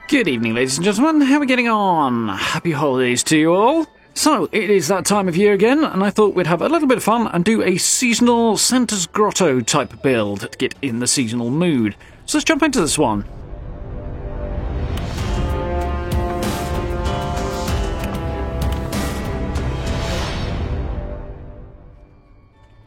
Good evening, ladies and gentlemen. How are we getting on? Happy holidays to you all. So, it is that time of year again, and I thought we'd have a little bit of fun and do a seasonal Santa's Grotto type build to get in the seasonal mood. So let's jump into this one.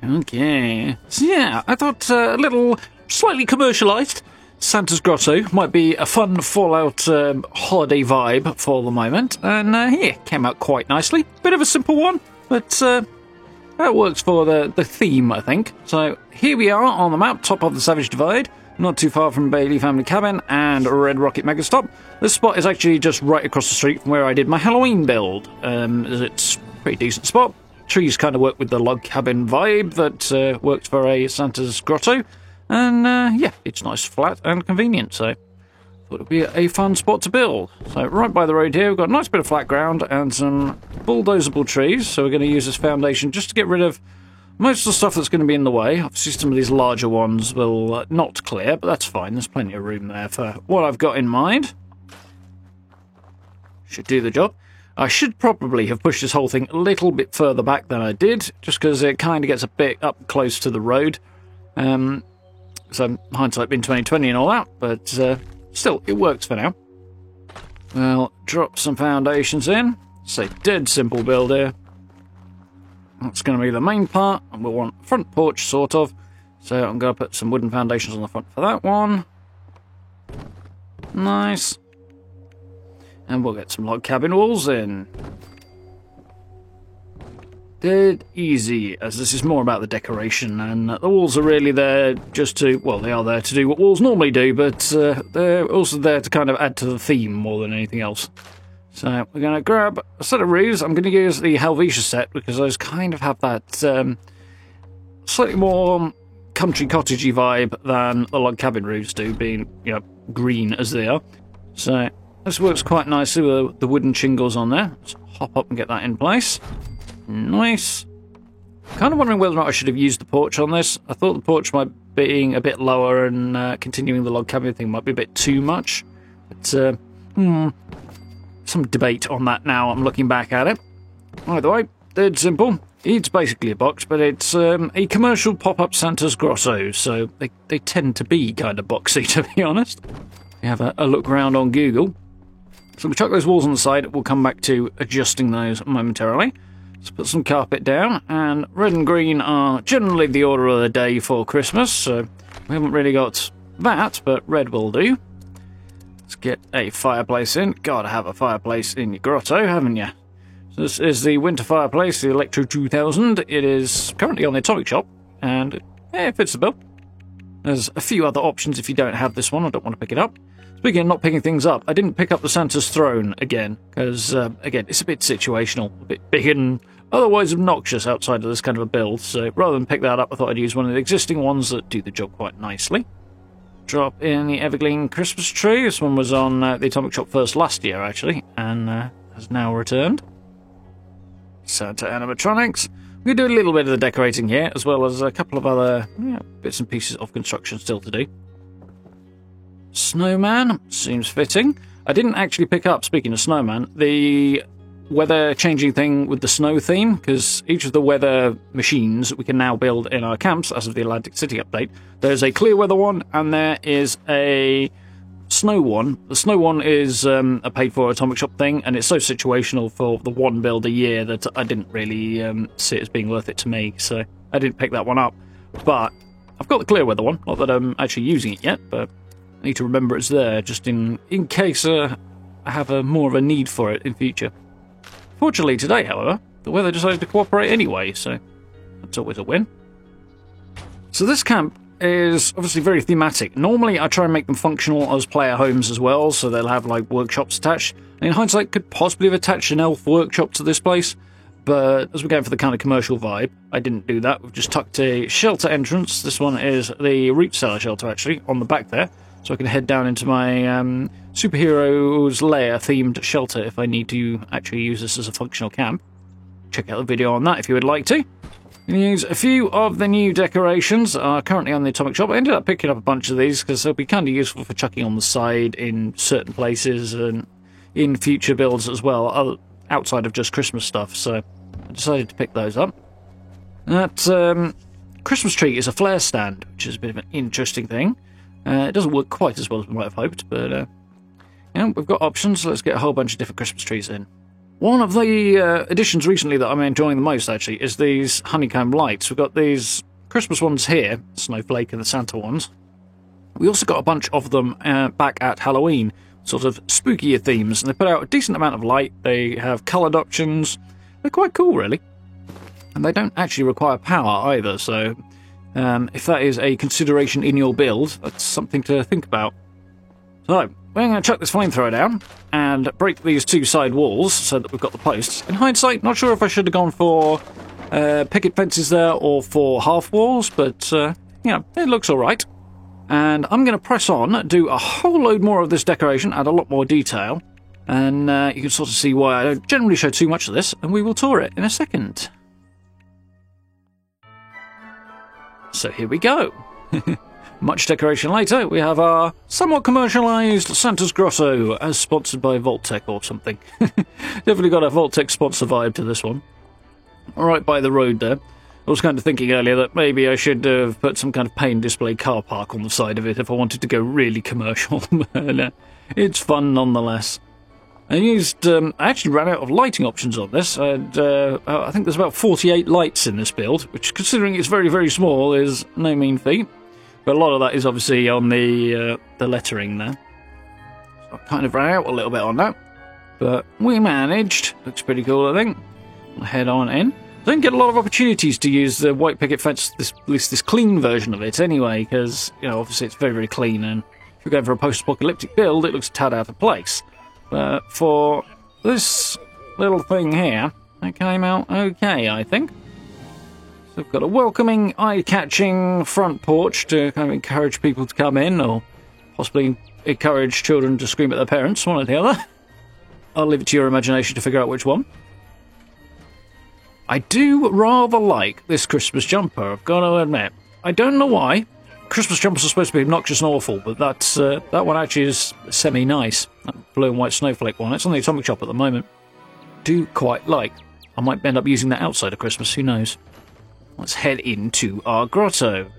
Okay. So yeah, I thought a little slightly commercialised Santa's Grotto might be a fun Fallout holiday vibe for the moment, and here, came out quite nicely. Bit of a simple one, but that works for the theme, I think. So here we are on the map, top of the Savage Divide, not too far from Bailey Family Cabin and Red Rocket Megastop. This spot is actually just right across the street from where I did my Halloween build. It's a pretty decent spot. Trees kind of work with the log cabin vibe that works for a Santa's Grotto. And, yeah, it's nice, flat, and convenient, so thought it'd be a fun spot to build. So, right by the road here, we've got a nice bit of flat ground and some bulldozable trees, so we're going to use this foundation just to get rid of most of the stuff that's going to be in the way. Obviously, some of these larger ones will not clear, but that's fine. There's plenty of room there for what I've got in mind. Should do the job. I should probably have pushed this whole thing a little bit further back than I did, just because it kind of gets a bit up close to the road. So hindsight being 2020 and all that, but still, it works for now. Well, drop some foundations in. It's a dead simple build here. That's going to be the main part, and we'll want front porch, sort of. So I'm going to put some wooden foundations on the front for that one. Nice. And we'll get some log cabin walls in. Dead easy, as this is more about the decoration, and the walls are really there just to, well, they are there to do what walls normally do, but they're also there to kind of add to the theme more than anything else. So we're going to grab a set of roofs. I'm going to use the Helvetia set, because those kind of have that slightly more country cottagey vibe than the log cabin roofs do, being, you know, green as they are. So this works quite nicely with the wooden shingles on there. Let's hop up and get that in place. Nice. Kind of wondering whether or not I should have used the porch on this. I thought the porch might being a bit lower and continuing the log cabin thing might be a bit too much. But, some debate on that now. I'm looking back at it. Either way, dead simple. It's basically a box, but it's a commercial pop-up Santa's Grotto, so they tend to be kind of boxy, to be honest. You have a look around on Google. So we'll chuck those walls on the side. We'll come back to adjusting those momentarily. Let's put some carpet down, and red and green are generally the order of the day for Christmas, so we haven't really got that, but red will do. Let's get a fireplace in. Gotta have a fireplace in your grotto, haven't you? So this is the winter fireplace, the Electro 2000. It is currently on the Atomic Shop, and it fits the bill. There's a few other options if you don't have this one. I don't want to pick it up. Speaking of not picking things up, I didn't pick up the Santa's Throne again, because, again, it's a bit situational, a bit big and otherwise obnoxious outside of this kind of a build, so rather than pick that up, I thought I'd use one of the existing ones that do the job quite nicely. Drop in the Evergreen Christmas tree. This one was on the Atomic Shop first last year, actually, and has now returned. Santa animatronics. We're going to do a little bit of the decorating here, as well as a couple of other bits and pieces of construction still to do. Snowman seems fitting. I didn't actually pick up, speaking of snowman, the weather changing thing with the snow theme, because each of the weather machines we can now build in our camps as of the Atlantic City update. There's a clear weather one, and there is a snow one. The snow one is a paid for Atomic Shop thing, and it's so situational for the one build a year that I didn't really see it as being worth it to me, so I didn't pick that one up. But I've got the clear weather one, not that I'm actually using it yet, but I need to remember it's there, just in case I have more of a need for it in future. Fortunately today, however, the weather decided to cooperate anyway, so that's always a win. So this camp is obviously very thematic. Normally I try and make them functional as player homes as well, so they'll have like workshops attached. And in hindsight, could possibly have attached an elf workshop to this place, but as we're going for the kind of commercial vibe, I didn't do that. We've just tucked a shelter entrance. This one is the Root Cellar shelter, actually, on the back there. So I can head down into my superheroes lair themed shelter if I need to actually use this as a functional camp. Check out the video on that if you would like to. Going to use a few of the new decorations that are currently on the Atomic Shop. I ended up picking up a bunch of these because they'll be kind of useful for chucking on the side in certain places and in future builds as well, outside of just Christmas stuff, so I decided to pick those up. That Christmas tree is a flare stand, which is a bit of an interesting thing. It doesn't work quite as well as we might have hoped, but we've got options, so let's get a whole bunch of different Christmas trees in. One of the additions recently that I'm enjoying the most, actually, is these honeycomb lights. We've got these Christmas ones here, Snowflake and the Santa ones. We also got a bunch of them back at Halloween, sort of spookier themes, and they put out a decent amount of light. They have coloured options. They're quite cool, really. And they don't actually require power either, so if that is a consideration in your build, that's something to think about. So, we're going to chuck this flamethrower down and break these two side walls so that we've got the posts. In hindsight, not sure if I should have gone for picket fences there or for half walls, but it looks alright. And I'm going to press on, do a whole load more of this decoration, add a lot more detail, and you can sort of see why I don't generally show too much of this, and we will tour it in a second. So here we go. Much decoration later, we have our somewhat commercialised Santa's Grotto, as sponsored by Vault-Tec or something. Definitely got a Vault-Tec sponsor vibe to this one. Right by the road there. I was kind of thinking earlier that maybe I should have put some kind of paint display car park on the side of it if I wanted to go really commercial. But it's fun nonetheless. I actually ran out of lighting options on this. I think there's about 48 lights in this build, which, considering it's very, very small, is no mean feat. But a lot of that is obviously on the lettering there. So I kind of ran out a little bit on that. But we managed. Looks pretty cool, I think. We'll head on in. I don't get a lot of opportunities to use the white picket fence, at least this clean version of it anyway, because, obviously it's very, very clean, and if you're going for a post-apocalyptic build, it looks a tad out of place. But for this little thing here, it came out okay, I think. So we've got a welcoming, eye-catching front porch to kind of encourage people to come in, or possibly encourage children to scream at their parents, one or the other. I'll leave it to your imagination to figure out which one. I do rather like this Christmas jumper, I've got to admit. I don't know why. Christmas jumpers are supposed to be obnoxious and awful, but that one actually is semi-nice. That blue and white snowflake one. It's on the Atomic Shop at the moment. Do quite like. I might end up using that outside of Christmas, who knows. Let's head into our grotto.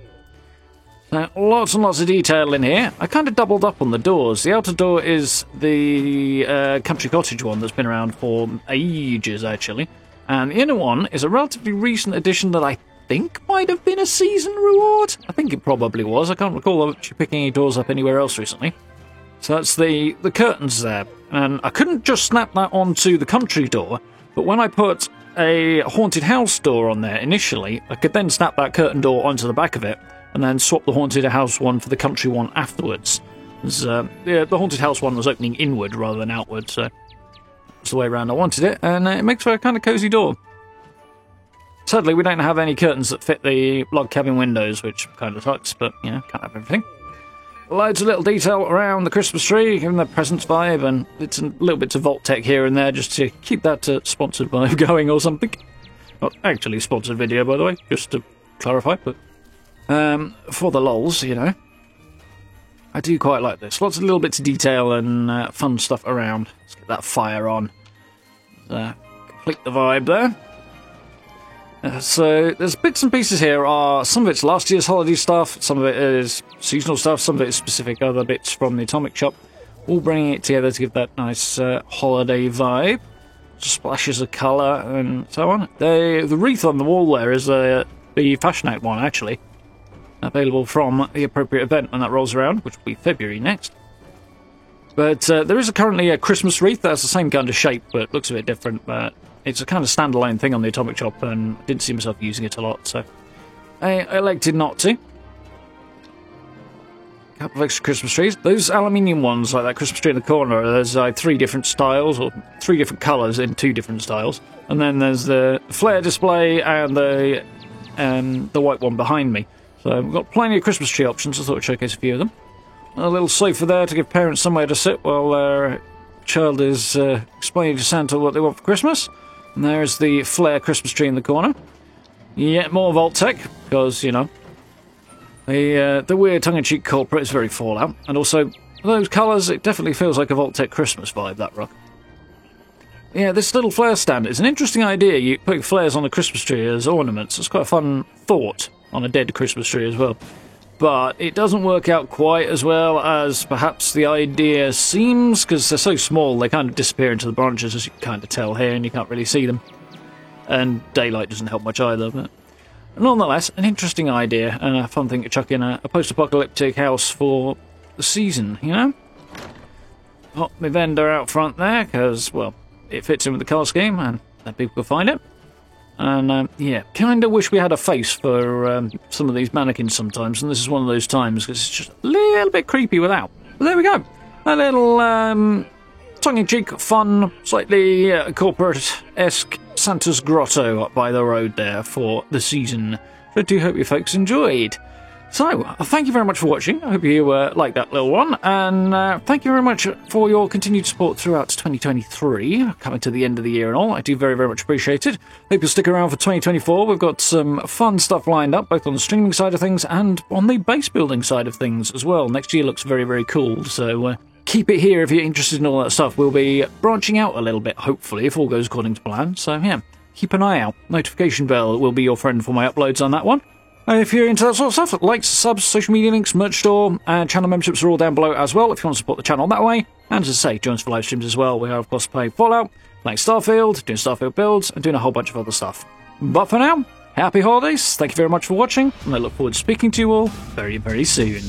Now, lots and lots of detail in here. I kind of doubled up on the doors. The outer door is the country cottage one that's been around for ages, actually. And the inner one is a relatively recent addition that I think might have been a season reward. I think it probably was. I can't recall actually picking any doors up anywhere else recently. So that's the curtains there. And I couldn't just snap that onto the country door, but when I put a haunted house door on there initially, I could then snap that curtain door onto the back of it, and then swap the haunted house one for the country one afterwards. The haunted house one was opening inward rather than outward, so that's the way around I wanted it, and it makes for a kind of cosy door. Sadly, we don't have any curtains that fit the log cabin windows, which kind of sucks, but, can't have everything. Loads of little detail around the Christmas tree, giving the presents vibe, and it's a little bits of Vault-Tec here and there, just to keep that sponsored vibe going or something. Not actually sponsored video, by the way, just to clarify, but for the lols, I do quite like this. Lots of little bits of detail and fun stuff around. Let's get that fire on. Complete the vibe there. So there's bits and pieces here. Some of it's last year's holiday stuff, some of it is seasonal stuff, some of it is specific other bits from the Atomic Shop. All bringing it together to give that nice holiday vibe. Splashes of colour and so on. The wreath on the wall there is the Fashion Act one, actually. Available from the appropriate event when that rolls around, which will be February next. But there is currently a Christmas wreath that has the same kind of shape, but looks a bit different. But it's a kind of standalone thing on the Atomic Shop, and I didn't see myself using it a lot, so I elected not to. A couple of extra Christmas trees. Those aluminium ones, like that Christmas tree in the corner, there's 3 different styles, or 3 different colours in 2 different styles. And then there's the flare display and the white one behind me. So we've got plenty of Christmas tree options. I thought I'd showcase a few of them. A little sofa there to give parents somewhere to sit while their child is explaining to Santa what they want for Christmas. And there's the flare Christmas tree in the corner. yet more Vault-Tec, because, you know, the weird tongue-in-cheek culprit is very Fallout, and also, those colours, it definitely feels like a Vault-Tec Christmas vibe, that rock. Yeah, this little flare stand is an interesting idea, you putting flares on a Christmas tree as ornaments. It's quite a fun thought on a dead Christmas tree as well. But it doesn't work out quite as well as perhaps the idea seems, because they're so small, they kind of disappear into the branches, as you can kind of tell here, and you can't really see them. And daylight doesn't help much either, but nonetheless, an interesting idea, and a fun thing to chuck in a post-apocalyptic house for the season, you know? Pop my vendor out front there, because, well, it fits in with the colour scheme, and then people can find it. And, yeah, kind of wish we had a face for some of these mannequins sometimes, and this is one of those times, because it's just a little bit creepy without. But there we go. A little tongue-in-cheek, fun, slightly corporate-esque Santa's Grotto up by the road there for the season. I do hope you folks enjoyed. So, thank you very much for watching. I hope you liked that little one, and thank you very much for your continued support throughout 2023, coming to the end of the year and all. I do very, very much appreciate it. Hope you'll stick around for 2024. We've got some fun stuff lined up, both on the streaming side of things and on the base building side of things as well. Next year looks very, very cool, so keep it here if you're interested in all that stuff. We'll be branching out a little bit, hopefully, if all goes according to plan. So, yeah, keep an eye out. Notification bell will be your friend for my uploads on that one. If you're into that sort of stuff, likes, subs, social media links, merch store, and channel memberships are all down below as well if you want to support the channel that way. And as I say, join us for live streams as well. We are, of course, playing Fallout, playing Starfield, doing Starfield builds, and doing a whole bunch of other stuff. But for now, happy holidays, thank you very much for watching, and I look forward to speaking to you all very, very soon.